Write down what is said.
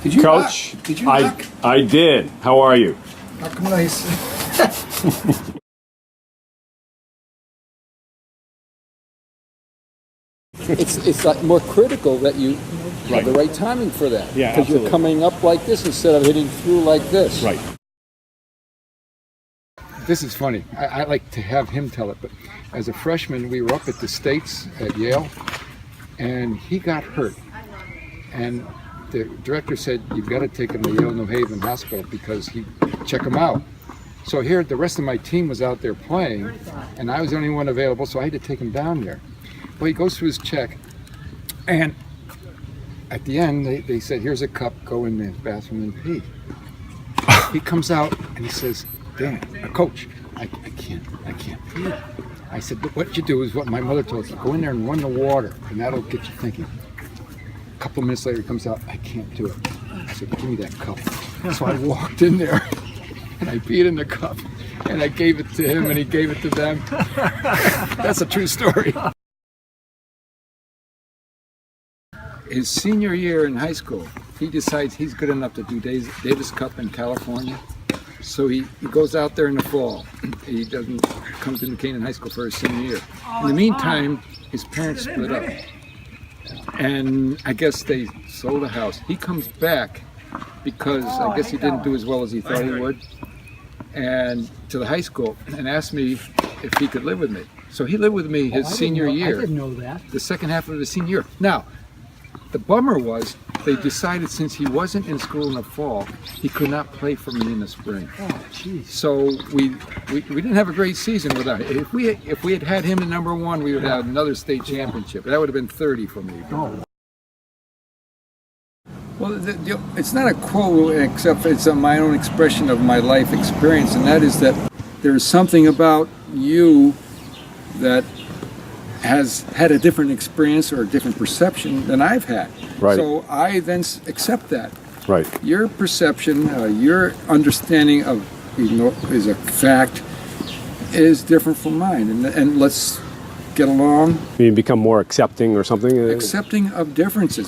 Did you Coach, knock? Did you knock? I did. How are you? Knock nice. It's like more critical that you have the right timing for that. Yeah, because you're absolutely. coming up like this instead of hitting through like this. Right. This is funny. I like to have him tell it, but as a freshman, we were up at the States at Yale, and he got hurt. And the director said, you've got to take him to Yale New Haven Hospital because check him out. So here, the rest of my team was out there playing, and I was the only one available, so I had to take him down there. Well, he goes through his check, and at the end, they said, here's a cup, go in the bathroom and pee. He comes out and he says, Dan, Coach, I can't pee. I said, but what you do is what my mother told us, go in there and run the water, and that'll get you thinking. A couple of minutes later, he comes out, I can't do it. I said, give me that cup. So I walked in there, and I peed in the cup, and I gave it to him, and he gave it to them. That's a true story. His senior year in high school, he decides he's good enough to do Davis Cup in California. So he goes out there in the fall. He doesn't come to New Canaan High School for his senior year. In the meantime, his parents split up. And I guess they sold a house. He comes back because I guess he didn't do as well as he thought he would, and to the high school, and asked me if he could live with me. So he lived with me his senior year. I didn't know that. The second half of the senior year. Now, the bummer was they decided since he wasn't in school in the fall, he could not play for me in the spring. Oh, jeez. So we didn't have a great season without him. If we had had him at number one, we would have another state championship. That would have been 30 for me. Oh. Well, it's not a quote, except it's my own expression of my life experience, and that is that there's something about you that has had a different experience or a different perception than I've had. Right. So I then accept that. Right. Your perception, your understanding of is a fact is different from mine, and let's get along. You become more accepting or something? Accepting of differences.